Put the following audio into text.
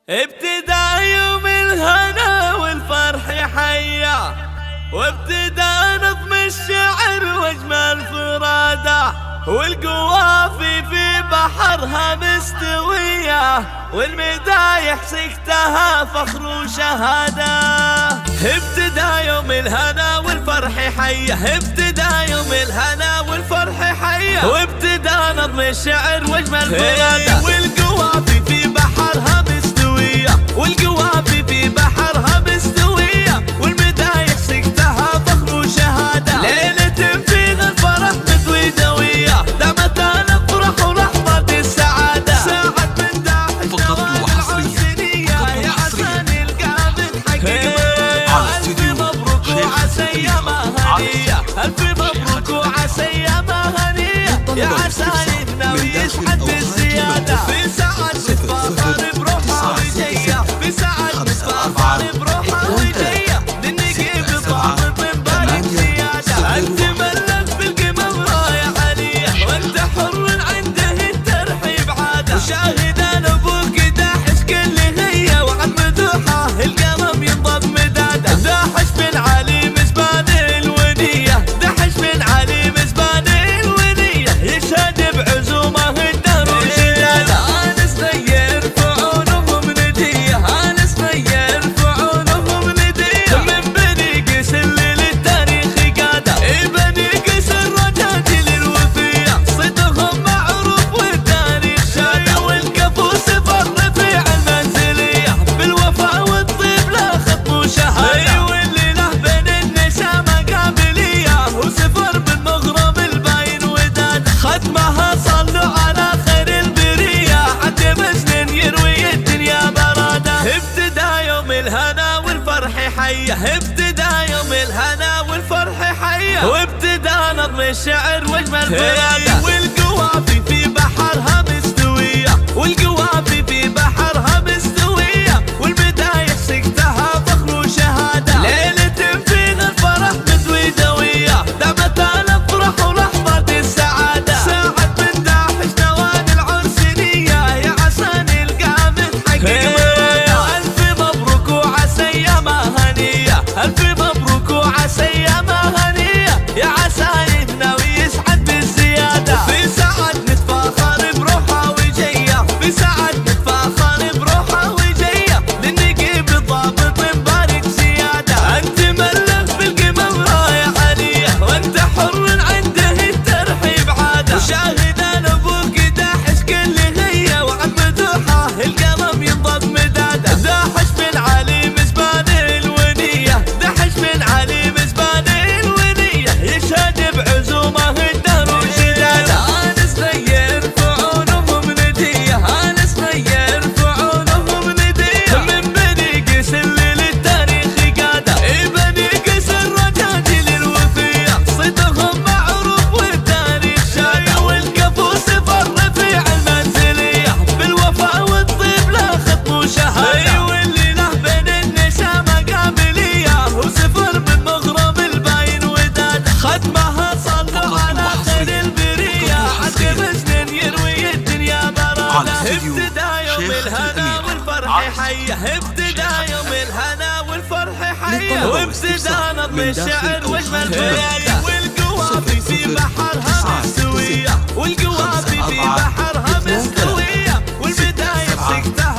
ابتدى يوم الهنا والفرح حيا، وابتدى نظم الشعر واجمل فراده، والقوافي في بحرها مستويه، والمدايح سكتها فخر وشهاده. ابتدى يوم الهنا والفرح حيا، ابتدى يوم الهنا والفرح حيا، وابتدى نظم الشعر واجمل فراده، والقوافي في بحرها مستويه، والقوافي في بحرها مستويه، والمدايح سكتها فخر وشهاده. ليلة فيها الفرح مدوي دويه، دامت الافراح ولحظة السعاده، ساعد من داحش نوال العرسينيه، يا عسان القابل حقيقة. الف مبروك وعسى ايامها هنيه، الف مبروك وعسى ايامها هنيه، يا عسى ناوي يسعد بالزياده، في ساعات تتفاخر بروحها وجيه، في ساعات تتفاخر بروحها وجيه، للنقيب طابط مبارك زياده. انت ملك بالقمم رايح عليه، وانت حر عنده الترحيب عاده، وشاهد ابوك داحش كل هي، وعن مدوحه القمم ينضم مداده. داحش بن علي مزبان الونيه، داحش بن علي مزبان الونيه، يشهد بعزومه الدهر وشداده. انس غير فعولهم نديه، انس غير فعولهم نديه، من بني قيس اللي للتاريخ قاده، بني قيس الرجاجيل الوفيه، صدقهم معروف والتاريخ شاده، والكفو سفر رفيع المنزليه، بالوفاء والطيب لا خط وشهاده، واللي له بين النسامه قابليه، وسفر بالمغرب الباين وداده. ختمها صلوا على خير البريه، عد مسن يروي الدنيا براده. ابتدى يوم الهنا والفرح حيا، ابتدى يوم الهنا والفرح حيا، وابتدى نظم الشعر واجمل فراده، والقوافي في بحرها مستويه، والقوافي في بحرها مستويه، والمدايح سكتها فخر وشهاده. ليلة فيها الفرح مدوي دويه، دامت الافراح ولحظة السعاده، ساعد من داحش نوال العرسينيه، يا عسان القامت حقيقة. الف مبروك وعسى ايامها هنيه، الف مبروك وعسى ايامها هنيه، يا عسى ناوي يسعد بالزياده، في ساعات نتفاخر بروحها وجيه، في ساعات نتفاخر بروحها وجيه، للنقيب ضابط مبارك زياده. انت ملك بالقمم رايح عليه، وانت حر عنده الترحيب عاده، وشاهد ابوك داحش كل هي، وعن مدوحه القمم ينضم مداده. داحش بن علي مزبان الونيه، داحش بن علي مزبان الونيه، يشهد بعزومه الدهر وشداده. انس غير فعولهم نديه، انس غير فعولهم نديه، من بني قيس اللي للتاريخ قاده، بني قيس الرجاجيل الوفيه، صدقهم معروف والتاريخ شاده، والكفو سفر رفيع المنزليه، بالوفاء والطيب لا خط وشهاده، واللي له بين النسامه قابليه، وسفر بالمغرب الباين وداده. ختمها صلوا على خير البريه، عد مسن يروي الدنيا براده. ابتدى يوم الهنا والفرح حيا، ابتدى يوم الهنا والفرح حيا، وابتدى نظم الشعر واجمل فراده، والقوافي في بحرها مستويه، والقوافي في بحرها مستويه، والمدايح سكتها